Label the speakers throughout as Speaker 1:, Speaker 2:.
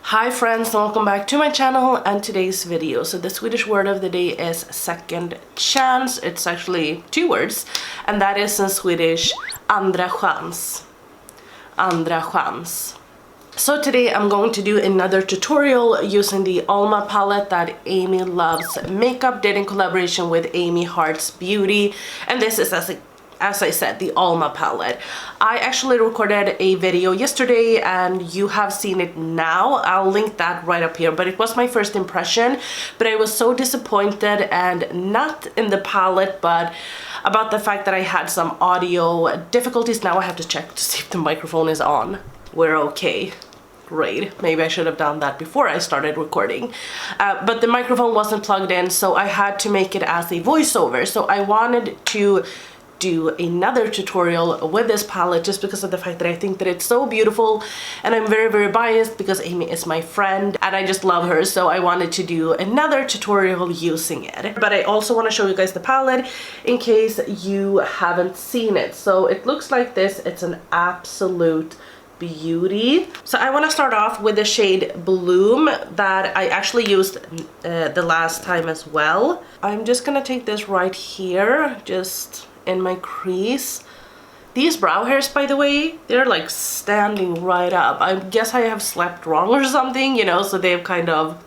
Speaker 1: Hi friends, and welcome back to my channel and today's video. So the Swedish word of the day is second chance. It's actually two words, and that is in Swedish andra chans. Andra chans. So today I'm going to do another tutorial using the Alma palette that Amy Loves Makeup did in collaboration with Amy Hearts Beauty, and this is as I said, the Alma palette. I actually recorded a video yesterday and you have seen it now. I'll link that right up here, but it was my first impression. But I was so disappointed, and not in the palette, but about the fact that I had some audio difficulties. Now I have to check to see if the microphone is on. We're okay. Great. Maybe I should have done that before I started recording. But the microphone wasn't plugged in, so I had to make it as a voiceover. So I wanted to do another tutorial with this palette just because of the fact that I think that it's so beautiful, and I'm very biased because Amy is my friend and I just love her, so I wanted to do another tutorial using it. But I also want to show you guys the palette in case you haven't seen it. So it looks like this. It's an absolute beauty. So I want to start off with the shade Bloom that I actually used the last time as well. I'm just gonna take this right here, just in my crease. These brow hairs, by the way, they're like standing right up. I guess I have slept wrong or something, you know, so they've kind of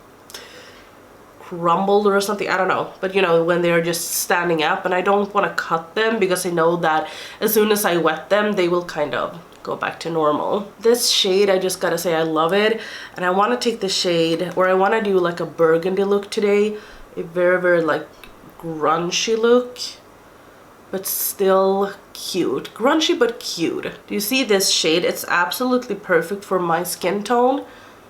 Speaker 1: crumbled or something, I don't know. But you know, when they're just standing up, and I don't want to cut them because I know that as soon as I wet them, they will kind of go back to normal. This shade, I just gotta say I love it, and I want to take the shade, or I want to do like a burgundy look today, a very like grungy look, but still cute. Grungy but cute. Do you see this shade? It's absolutely perfect for my skin tone.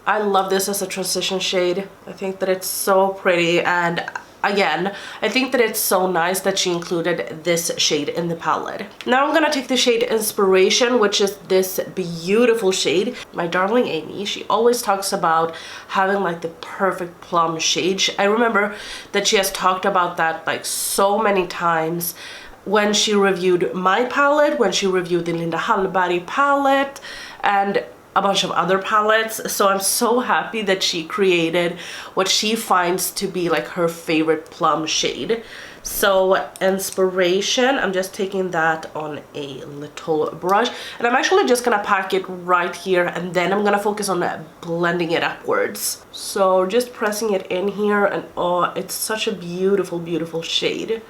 Speaker 1: I love this as a transition shade. I think that it's so pretty, and again, I think that it's so nice that she included this shade in the palette. Now I'm gonna take the shade Inspiration, which is this beautiful shade. My darling Amy, she always talks about having like the perfect plum shade. I remember that she has talked about that like so many times when she reviewed my palette, when she reviewed the Linda Hallberg palette, and a bunch of other palettes. So I'm so happy that she created what she finds to be like her favorite plum shade. So Inspiration, I'm just taking that on a little brush, and I'm actually just gonna pack it right here, and then I'm gonna focus on blending it upwards. So just pressing it in here, and oh, it's such a beautiful shade.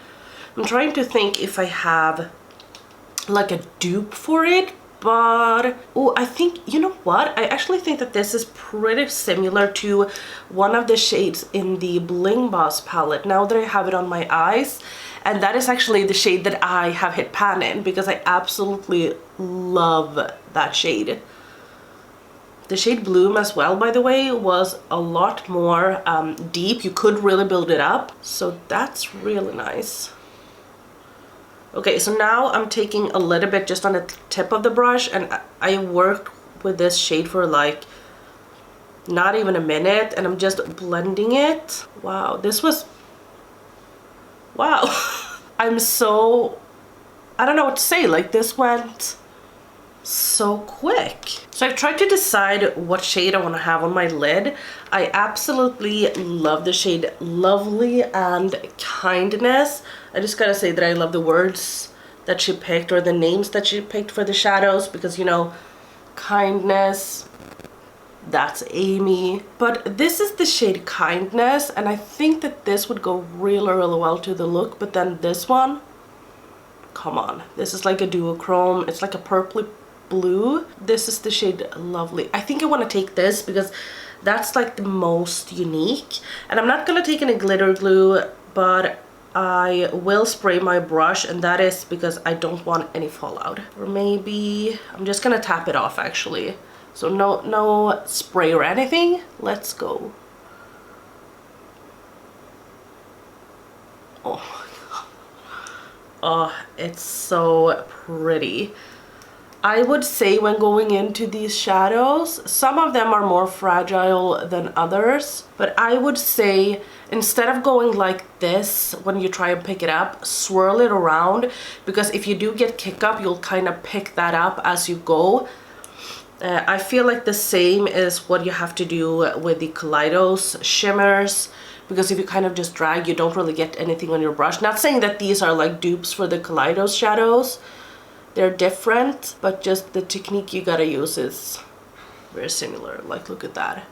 Speaker 1: I'm trying to think if I have like a dupe for it, but oh, I think, you know what? I actually think that this is pretty similar to one of the shades in the Bling Boss palette, now that I have it on my eyes. And that is actually the shade that I have hit pan in, because I absolutely love that shade. The shade Bloom as well, by the way, was a lot more deep. You could really build it up, so that's really nice. Okay, so now I'm taking a little bit just on the tip of the brush, and I worked with this shade for like not even a minute, and I'm just blending it. Wow, this was, wow. I'm so, I don't know what to say, like this went so quick. So I tried to decide what shade I want to have on my lid. I absolutely love the shade Lovely and Kindness. I just gotta say that I love the words that she picked, or the names that she picked for the shadows, because you know, Kindness, that's Amy. But this is the shade Kindness, and I think that this would go really well to the look. But then this one, come on, this is like a duochrome. It's like a purpley blue. This is the shade Lovely. I think I want to take this because that's like the most unique, and I'm not gonna take any glitter glue, but I will spray my brush, and that is because I don't want any fallout. Or maybe I'm just gonna tap it off actually, so no spray or anything. Let's go. Oh my god, oh, it's so pretty. I would say when going into these shadows, some of them are more fragile than others, but I would say instead of going like this when you try and pick it up, swirl it around, because if you do get kick up, you'll kind of pick that up as you go. I feel like the same is what you have to do with the Kaleidos shimmers, because if you kind of just drag, you don't really get anything on your brush. Not saying that these are like dupes for the Kaleidos shadows. They're different, but just the technique you gotta use is very similar. Like, look at that.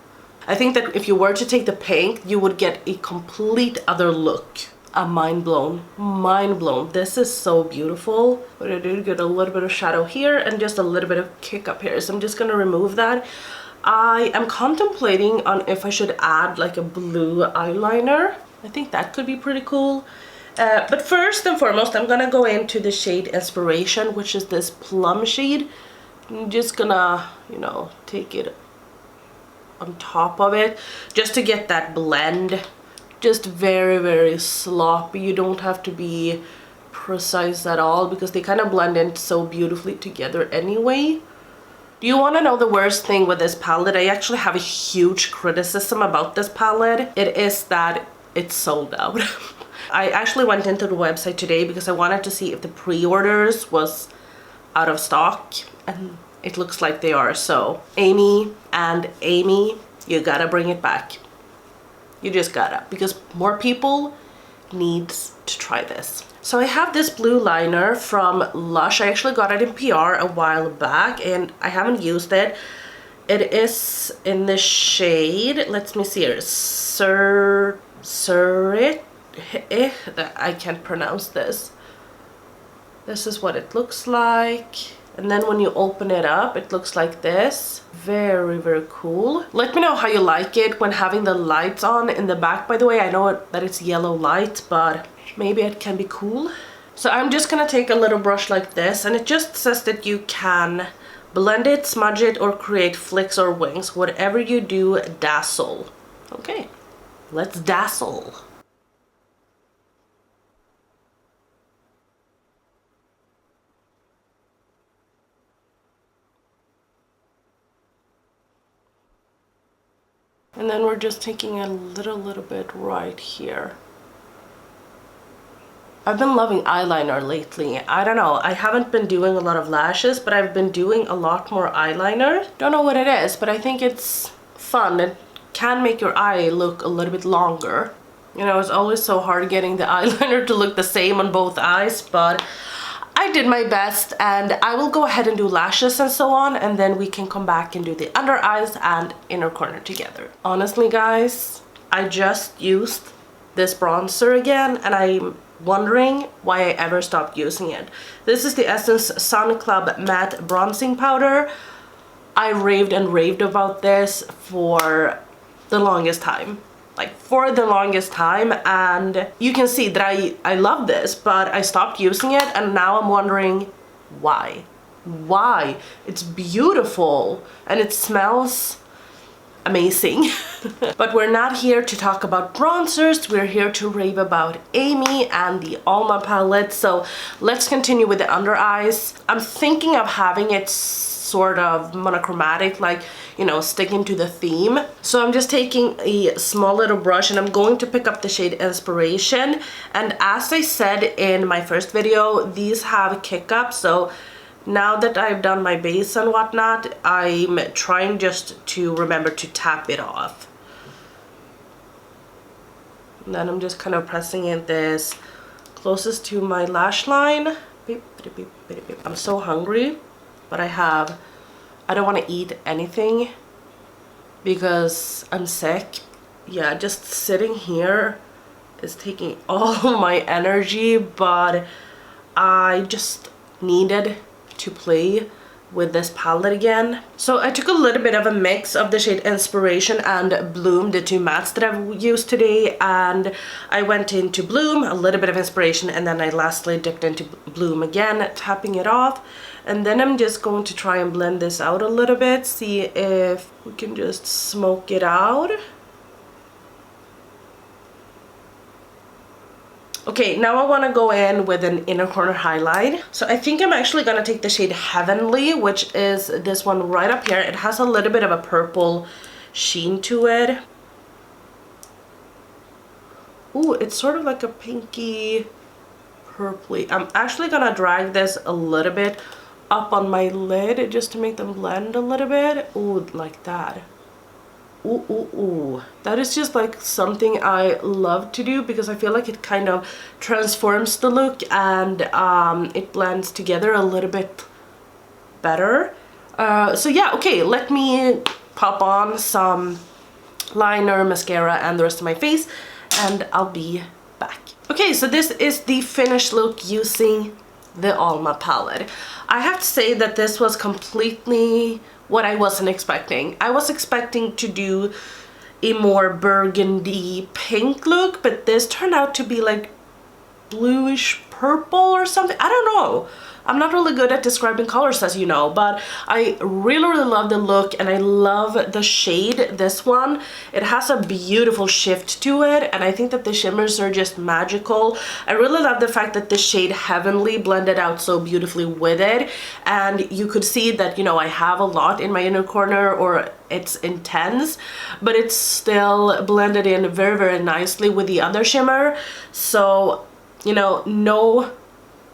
Speaker 1: I think that if you were to take the pink, you would get a complete other look. I'm mind blown, mind blown. This is so beautiful. But I did get a little bit of shadow here and just a little bit of kick up here. So I'm just gonna remove that. I am contemplating on if I should add like a blue eyeliner. I think that could be pretty cool. But first and foremost, I'm gonna go into the shade Inspiration, which is this plum shade. I'm just gonna, you know, take it on top of it just to get that blend. Just very, very sloppy. You don't have to be precise at all because they kind of blend in so beautifully together anyway. Do you want to know the worst thing with this palette? I actually have a huge criticism about this palette. It is that it's sold out. I actually went into the website today because I wanted to see if the pre-orders was out of stock, and it looks like they are. So Amy, you gotta bring it back. You just gotta, because more people needs to try this. So I have this blue liner from Lush. I actually got it in PR a while back and I haven't used it. It is in the shade, let me see here, Ceriths. I can't pronounce this. This is what it looks like. And then when you open it up, it looks like this. Very, very cool. Let me know how you like it when having the lights on in the back. By the way, I know that it's yellow light, but maybe it can be cool. So I'm just gonna take a little brush like this, and it just says that you can blend it, smudge it, or create flicks or wings. Whatever you do, dazzle. Okay, let's dazzle. And then we're just taking a little bit right here. I've been loving eyeliner lately. I don't know, I haven't been doing a lot of lashes, but I've been doing a lot more eyeliner. Don't know what it is, but I think it's fun. It can make your eye look a little bit longer. You know, it's always so hard getting the eyeliner to look the same on both eyes, but I did my best, and I will go ahead and do lashes and so on, and then we can come back and do the under eyes and inner corner together. Honestly, guys, I just used this bronzer again, and I'm wondering why I ever stopped using it. This is the Essence Sun Club Matte Bronzing Powder. I raved and raved about this for the longest time. Like, for the longest time, and you can see that I love this, but I stopped using it, and now I'm wondering why. Why? It's beautiful and it smells amazing. But we're not here to talk about bronzers, we're here to rave about Amy and the Alma palette. So let's continue with the under eyes. I'm thinking of having it sort of monochromatic, like, you know, sticking to the theme. So I'm just taking a small little brush and I'm going to pick up the shade Inspiration. And as I said in my first video, these have kick up. So now that I've done my base and whatnot, I'm trying just to remember to tap it off. And then I'm just kind of pressing it this closest to my lash line. I'm so hungry, but I don't want to eat anything because I'm sick. Yeah, just sitting here is taking all my energy, but I just needed to play with this palette again. So I took a little bit of a mix of the shade Inspiration and Bloom, the two mattes that I've used today, and I went into Bloom, a little bit of Inspiration, and then I lastly dipped into Bloom again, tapping it off. And then I'm just going to try and blend this out a little bit, see if we can just smoke it out. Okay, now I want to go in with an inner corner highlight. So I think I'm actually going to take the shade Heavenly, which is this one right up here. It has a little bit of a purple sheen to it. Ooh, it's sort of like a pinky purpley. I'm actually going to drag this a little bit up on my lid just to make them blend a little bit. Ooh, like that. Ooh, ooh, ooh. That is just like something I love to do because I feel like it kind of transforms the look and it blends together a little bit better. So yeah, okay, let me pop on some liner, mascara, and the rest of my face, and I'll be back. Okay, so this is the finished look using the Alma palette. I have to say that this was completely what I wasn't expecting. I was expecting to do a more burgundy pink look, but this turned out to be like bluish purple or something. I don't know. I'm not really good at describing colors, as you know, but I really love the look and I love the shade. This one, it has a beautiful shift to it, and I think that the shimmers are just magical. I really love the fact that the shade Heavenly blended out so beautifully with it, and you could see that, you know, I have a lot in my inner corner, or it's intense, but it's still blended in very nicely with the other shimmer. So, you know, no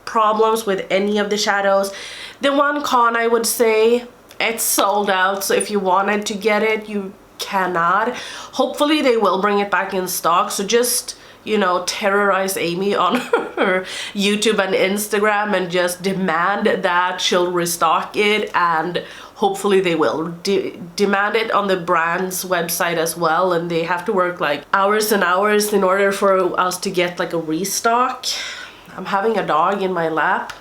Speaker 1: problems with any of the shadows. The one con, I would say, it's sold out, so if you wanted to get it, you cannot. Hopefully they will bring it back in stock, so just, you know, terrorize Amy on her YouTube and Instagram and just demand that she'll restock it, and hopefully they will. Demand it on the brand's website as well, and they have to work like hours and hours in order for us to get like a restock. I'm having a dog in my lap.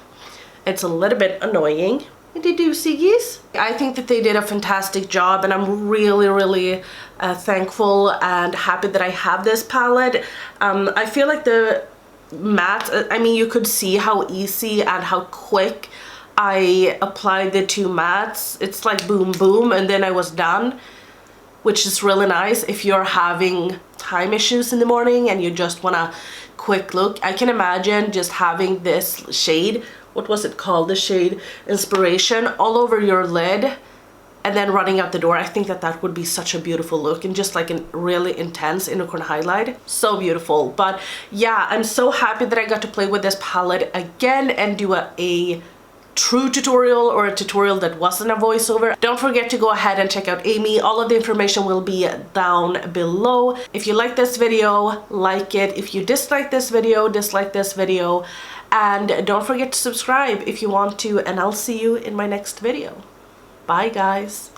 Speaker 1: It's a little bit annoying. What did you do, Siggies? I think that they did a fantastic job, and I'm really thankful and happy that I have this palette. I feel like the matte, I mean, you could see how easy and how quick I applied the two mattes. It's like boom boom, and then I was done, which is really nice if you're having time issues in the morning and you just want a quick look. I can imagine just having this shade, what was it called, the shade Inspiration, all over your lid and then running out the door. I think that that would be such a beautiful look, and just like a really intense inner corner highlight. So beautiful. But yeah, I'm so happy that I got to play with this palette again and do a true tutorial, or a tutorial that wasn't a voiceover. Don't forget to go ahead and check out Amy. All of the information will be down below. If you like this video, like it. If you dislike this video, dislike this video. And don't forget to subscribe if you want to, and I'll see you in my next video. Bye guys.